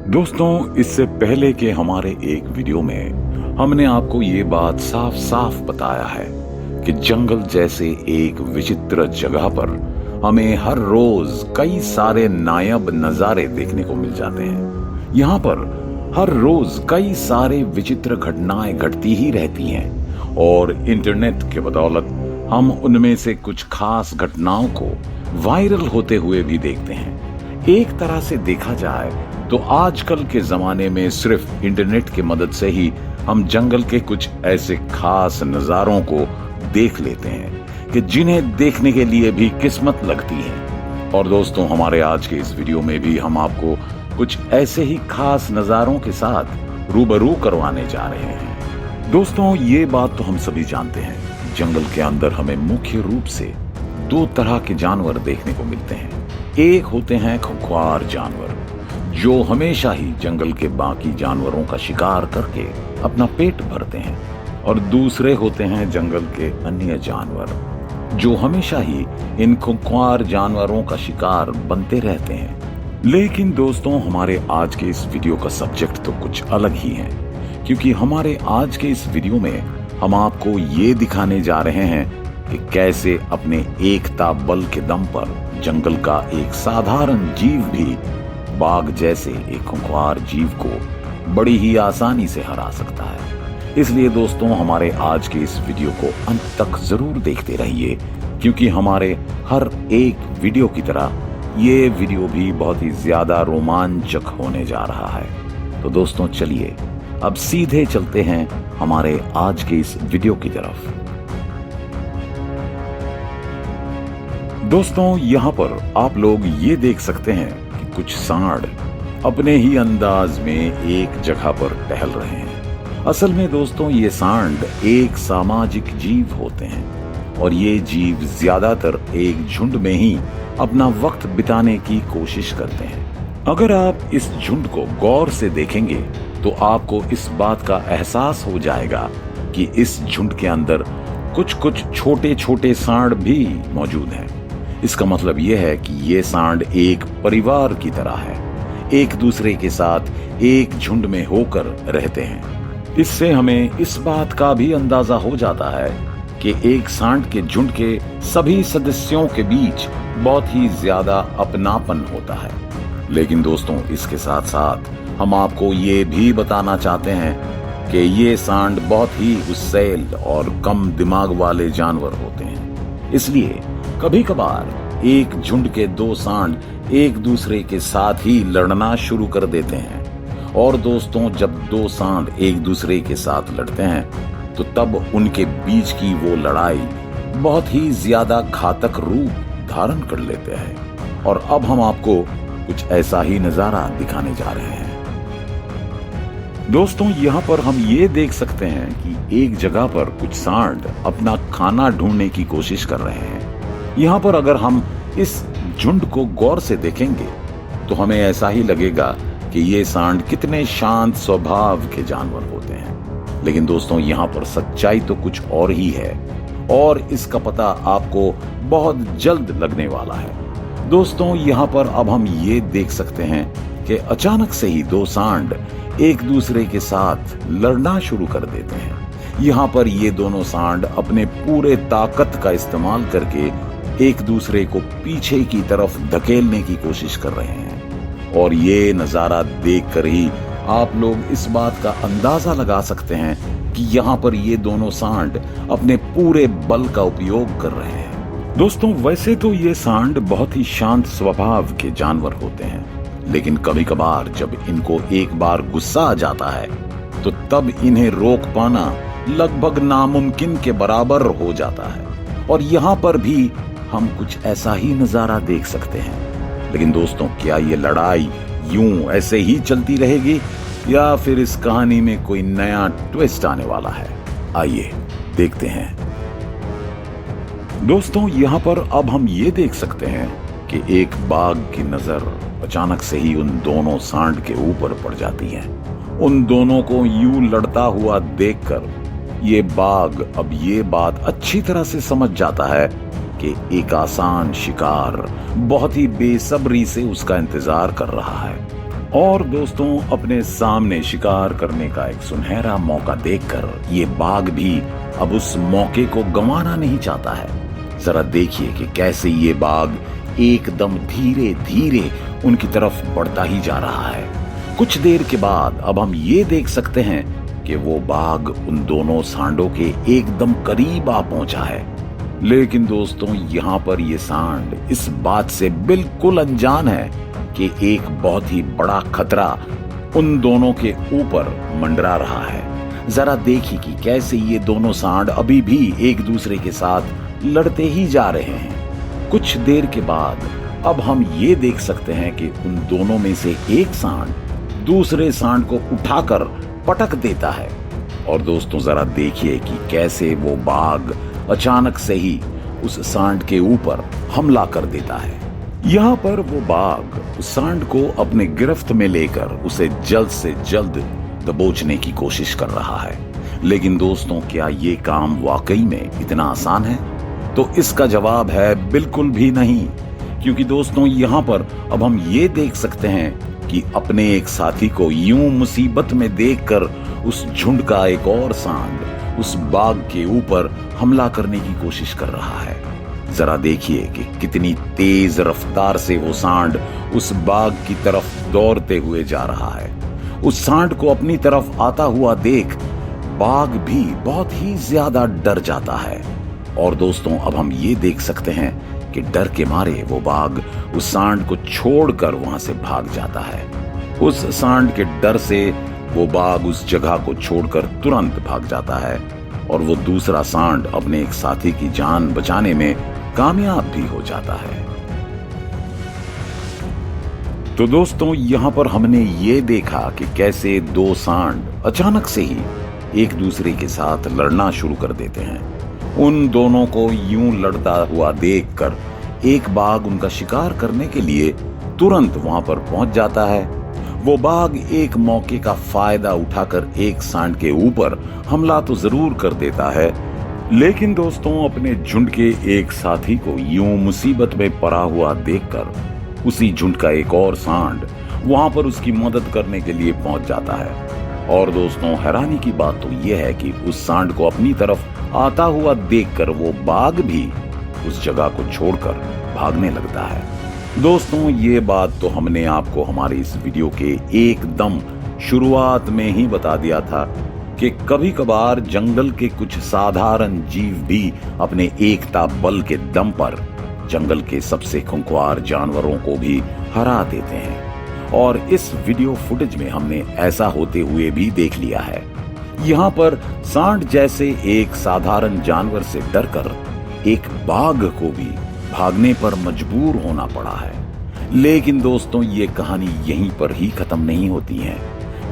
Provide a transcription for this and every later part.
दोस्तों, इससे पहले के हमारे एक वीडियो में हमने आपको ये बात साफ साफ बताया है कि जंगल जैसे एक विचित्र जगह पर हमें हर रोज कई सारे नायाब नजारे देखने को मिल जाते हैं। यहाँ पर हर रोज कई सारे विचित्र घटनाएं घटती ही रहती हैं और इंटरनेट के बदौलत हम उनमें से कुछ खास घटनाओं को वायरल होते हुए भी देखते हैं। एक तरह से देखा जाए तो आजकल के जमाने में सिर्फ इंटरनेट की मदद से ही हम जंगल के कुछ ऐसे खास नजारों को देख लेते हैं कि जिन्हें देखने के लिए भी किस्मत लगती है। और दोस्तों, हमारे आज के इस वीडियो में भी हम आपको कुछ ऐसे ही खास नजारों के साथ रूबरू करवाने जा रहे हैं। दोस्तों, ये बात तो हम सभी जानते हैं, जंगल के अंदर हमें मुख्य रूप से दो तरह के जानवर देखने को मिलते हैं। एक होते हैं खूंखार जानवर, जो हमेशा ही जंगल के बाकी जानवरों का शिकार करके अपना पेट भरते हैं, और दूसरे होते हैं जंगल के अन्य जानवर, जो हमेशा ही इन खूंखार जानवरों का शिकार बनते रहते हैं। लेकिन दोस्तों, हमारे आज के इस वीडियो का सब्जेक्ट तो कुछ अलग ही है, क्योंकि हमारे आज के इस वीडियो में हम आपको ये दिखाने जा रहे हैं कि कैसे अपने एकता बल के दम पर जंगल का एक साधारण जीव भी बाघ जैसे एक खूंखार जीव को बड़ी ही आसानी से हरा सकता है। इसलिए दोस्तों, हमारे आज के इस वीडियो को अंत तक जरूर देखते रहिए, क्योंकि हमारे हर एक वीडियो की तरह ये वीडियो भी बहुत ही ज्यादा रोमांचक होने जा रहा है। तो दोस्तों, चलिए अब सीधे चलते हैं हमारे आज के इस वीडियो की तरफ। दोस्तों, यहाँ पर आप लोग ये देख सकते हैं कि कुछ सांड अपने ही अंदाज में एक जगह पर टहल रहे हैं। असल में दोस्तों, ये सांड एक सामाजिक जीव होते हैं और ये जीव ज्यादातर एक झुंड में ही अपना वक्त बिताने की कोशिश करते हैं। अगर आप इस झुंड को गौर से देखेंगे तो आपको इस बात का एहसास हो जाएगा कि इस झुंड के अंदर कुछ कुछ छोटे छोटे सांड भी मौजूद हैं। इसका मतलब यह है कि ये सांड एक परिवार की तरह है, एक दूसरे के साथ एक झुंड में होकर रहते हैं। इससे हमें इस बात का भी अंदाजा हो जाता है कि एक सांड के झुंड के सभी सदस्यों के बीच बहुत ही ज्यादा अपनापन होता है। लेकिन दोस्तों, इसके साथ साथ हम आपको ये भी बताना चाहते हैं कि ये सांड बहुत ही गुस्सैल और कम दिमाग वाले जानवर होते हैं। इसलिए कभी कभार एक झुंड के दो सांड एक दूसरे के साथ ही लड़ना शुरू कर देते हैं। और दोस्तों, जब दो सांड एक दूसरे के साथ लड़ते हैं तो तब उनके बीच की वो लड़ाई बहुत ही ज्यादा घातक रूप धारण कर लेते हैं। और अब हम आपको कुछ ऐसा ही नजारा दिखाने जा रहे हैं। दोस्तों, यहाँ पर हम ये देख सकते हैं कि एक जगह पर कुछ सांड अपना खाना ढूंढने की कोशिश कर रहे हैं। यहाँ पर अगर हम इस झुंड को गौर से देखेंगे तो हमें ऐसा ही लगेगा कि ये सांड कितने शांत स्वभाव के जानवर होते हैं। लेकिन दोस्तों, यहाँ पर सच्चाई तो कुछ और ही है, और इसका पता आपको बहुत जल्द लगने वाला है। दोस्तों, यहाँ पर अब हम ये देख सकते हैं कि अचानक से ही दो सांड एक दूसरे के साथ लड़ना शुरू कर देते हैं। यहाँ पर ये दोनों सांड अपने पूरे ताकत का इस्तेमाल करके एक दूसरे को पीछे की तरफ धकेलने की कोशिश कर रहे हैं। और ये नजारा देखकर ही आप लोग इस बात का अंदाजा लगा सकते हैं कि यहाँ पर ये दोनों सांड अपने पूरे बल का उपयोग कर रहे हैं। दोस्तों, वैसे तो ये सांड बहुत ही शांत स्वभाव के जानवर होते हैं, लेकिन कभी कभार जब इनको एक बार गुस्सा आ जाता है तो तब इन्हें रोक पाना लगभग नामुमकिन के बराबर हो जाता है। और यहाँ पर भी हम कुछ ऐसा ही नजारा देख सकते हैं। लेकिन दोस्तों, क्या ये लड़ाई यूं ऐसे ही चलती रहेगी या फिर इस कहानी में कोई नया ट्विस्ट आने वाला है? आइए देखते हैं। दोस्तों, यहाँ पर अब हम ये देख सकते हैं कि एक बाघ की नजर अचानक से ही उन दोनों सांड के ऊपर पड़ जाती है। उन दोनों को यूं लड़ता हुआ देखकर ये बाघ अब ये बात अच्छी तरह से समझ जाता है कि एक आसान शिकार बहुत ही बेसब्री से उसका इंतजार कर रहा है। और दोस्तों, अपने सामने शिकार करने का एक सुनहरा मौका देखकर ये बाघ भी अब उस मौके को गंवाना नहीं चाहता है। जरा देखिए कि कैसे ये बाघ एकदम धीरे धीरे उनकी तरफ बढ़ता ही जा रहा है। कुछ देर के बाद अब हम ये देख सकते हैं कि वो बाघ उन दोनों सांडों के एकदम करीब आ पहुंचा है। लेकिन दोस्तों, यहाँ पर ये सांड इस बात से बिल्कुल अनजान है कि एक बहुत ही बड़ा खतरा उन दोनों के ऊपर मंडरा रहा है। जरा देखिए कि कैसे ये दोनों सांड अभी भी एक दूसरे के साथ लड़ते ही जा रहे हैं। कुछ देर के बाद अब हम ये देख सकते हैं कि उन दोनों में से एक सांड दूसरे सांड को उठाकर पटक देता है। और दोस्तों, जरा देखिए कि कैसे वो बाघ अचानक से ही उस सांड के ऊपर हमला कर देता है। यहाँ पर वो बाघ उस सांड को अपने गिरफ्त में लेकर उसे जल्द से जल्द दबोचने की कोशिश कर रहा है। लेकिन दोस्तों, क्या ये काम वाकई में इतना आसान है? तो इसका जवाब है बिल्कुल भी नहीं। क्योंकि दोस्तों, यहाँ पर अब हम ये देख सकते हैं कि अपने एक साथी को यूं मुसीबत में देखकर उस झुंड का एक और सांड उस बाघ के ऊपर हमला करने की कोशिश कर रहा है। जरा देखिए कि कितनी तेज रफ्तार से वो सांड उस बाघ की तरफ दौड़ते हुए जा रहा है। उस सांड को अपनी तरफ आता हुआ देख बाघ भी बहुत ही ज्यादा डर जाता है। और दोस्तों, अब हम ये देख सकते हैं कि डर के मारे वो बाघ उस सांड को छोड़कर वहां से भाग जाता है। उस सांड के डर से वो बाघ उस जगह को छोड़कर तुरंत भाग जाता है और वो दूसरा सांड अपने एक साथी की जान बचाने में कामयाब भी हो जाता है। तो दोस्तों, यहाँ पर हमने ये देखा कि कैसे दो सांड अचानक से ही एक दूसरे के साथ लड़ना शुरू कर देते हैं। उन दोनों को यूं लड़ता हुआ देखकर एक बाघ उनका शिकार करने के लिए तुरंत वहां पर पहुंच जाता है। वो बाघ एक मौके का फायदा उठाकर एक सांड के ऊपर हमला तो जरूर कर देता है, लेकिन दोस्तों, अपने झुंड के एक साथी को यूं मुसीबत में पड़ा हुआ देखकर उसी झुंड का एक और सांड वहां पर उसकी मदद करने के लिए पहुंच जाता है। और दोस्तों, हैरानी की बात तो यह है कि उस सांड को अपनी तरफ आता हुआ देखकर वो बाघ भी उस जगह को छोड़कर भागने लगता है। दोस्तों, ये बात तो हमने आपको हमारे इस वीडियो के एकदम शुरुआत में ही बता दिया था कि कभी कभार जंगल के कुछ साधारण जीव भी अपने एकता बल के दम पर जंगल के सबसे खूंखार जानवरों को भी हरा देते हैं। और इस वीडियो फुटेज में हमने ऐसा होते हुए भी देख लिया है। यहाँ पर सांड जैसे एक साधारण जानवर से डरकर एक बाघ को भी भागने पर मजबूर होना पड़ा है। लेकिन दोस्तों, ये कहानी यहीं पर ही खत्म नहीं होती है,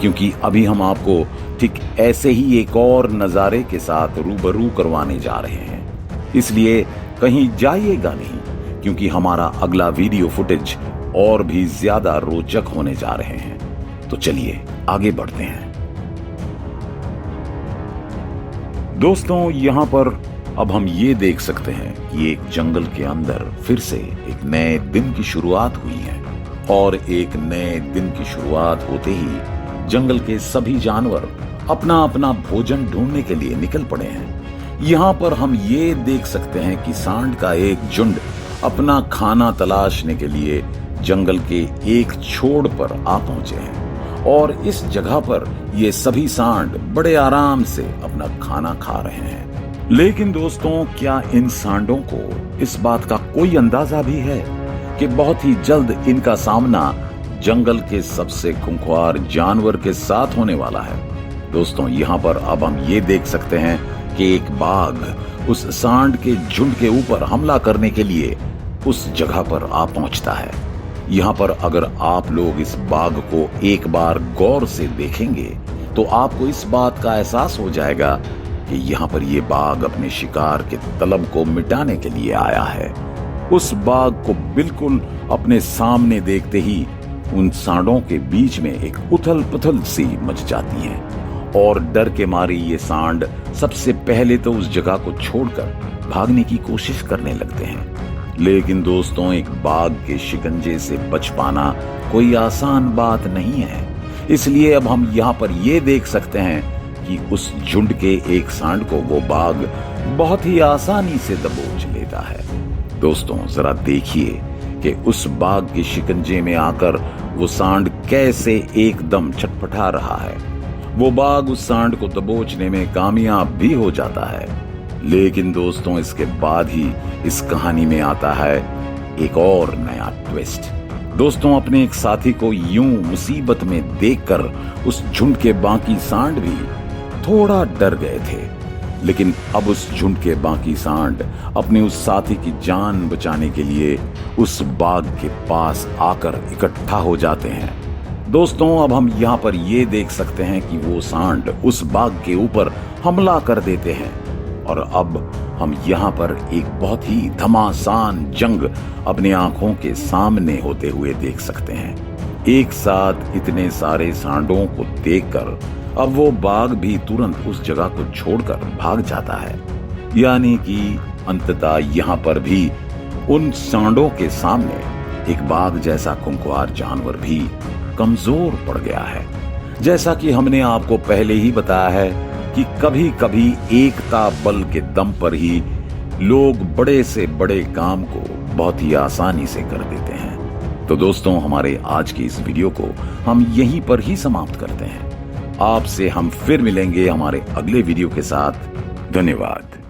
क्योंकि अभी हम आपको ठीक ऐसे ही एक और नजारे के साथ रूबरू करवाने जा रहे हैं। इसलिए कहीं जाइएगा नहीं, क्योंकि हमारा अगला वीडियो फुटेज और भी ज्यादा रोचक होने जा रहे हैं। तो चलिए आगे बढ़ते हैं। दोस्तों, यहाँ पर अब हम ये देख सकते हैं कि एक जंगल के अंदर फिर से एक नए दिन की शुरुआत हुई है। और एक नए दिन की शुरुआत होते ही जंगल के सभी जानवर अपना अपना भोजन ढूंढने के लिए निकल पड़े हैं। यहाँ पर हम ये देख सकते हैं कि सांड का एक झुंड अपना खाना तलाशने के लिए जंगल के एक छोड़ पर आ पहुंचे हैं। और इस जगह पर ये सभी सांड बड़े आराम से अपना खाना खा रहे हैं। लेकिन दोस्तों, क्या इन सांडों को इस बात का कोई अंदाजा भी है कि बहुत ही जल्द इनका सामना जंगल के सबसे खूंखार जानवर के साथ होने वाला है? दोस्तों, यहाँ पर अब हम ये देख सकते हैं कि एक बाघ उस सांड के झुंड के ऊपर हमला करने के लिए उस जगह पर आ पहुंचता है। यहाँ पर अगर आप लोग इस बाघ को एक बार गौर से देखेंगे तो आपको इस बात का एहसास हो जाएगा कि यहाँ पर ये बाघ अपने शिकार के तलब को मिटाने के लिए आया है। उस बाघ को बिल्कुल अपने सामने देखते ही उन सांडों के बीच में एक उथल पुथल सी मच जाती है और डर के मारे ये सांड सबसे पहले तो उस जगह को छोड़कर भागने की कोशिश करने लगते हैं। लेकिन दोस्तों, एक बाघ के शिकंजे से बच पाना कोई आसान बात नहीं है। इसलिए अब हम यहाँ पर ये देख सकते हैं कि उस झुंड के एक सांड को वो बाघ बहुत ही आसानी से दबोच लेता है। दोस्तों, जरा देखिए कि उस बाघ के शिकंजे में आकर वो सांड कैसे एकदम छटपटा रहा है। वो बाघ उस सांड को दबोचने में कामयाब भी हो जाता है। लेकिन दोस्तों, इसके बाद ही इस कहानी में आता है एक और नया ट्विस्ट। दोस्तों, अपने एक साथी को यूं मुसीबत में देखकर उस झुंड के बाकी सांड भी थोड़ा डर गए थे। लेकिन अब उस झुंड के बाकी सांड अपने उस साथी की जान बचाने के लिए उस बाघ के पास आकर इकट्ठा हो जाते हैं। दोस्तों, अब हम यहाँ पर ये देख सकते हैं कि वो सांड उस बाघ के ऊपर हमला कर देते हैं और अब हम यहाँ पर एक बहुत ही घमासान जंग अपने आंखों के सामने होते हुए देख सकते हैं। एक साथ इतने सारे सांडों को देखकर अब वो बाघ भी तुरंत उस जगह को छोड़कर भाग जाता है। यानी कि अंततः यहाँ पर भी उन सांडों के सामने एक बाघ जैसा खूंखार जानवर भी कमजोर पड़ गया है। जैसा कि हमने आपको पहले ही बताया है कि कभी कभी एकता बल के दम पर ही लोग बड़े से बड़े काम को बहुत ही आसानी से कर देते हैं। तो दोस्तों, हमारे आज की इस वीडियो को हम यहीं पर ही समाप्त करते हैं। आपसे हम फिर मिलेंगे हमारे अगले वीडियो के साथ। धन्यवाद।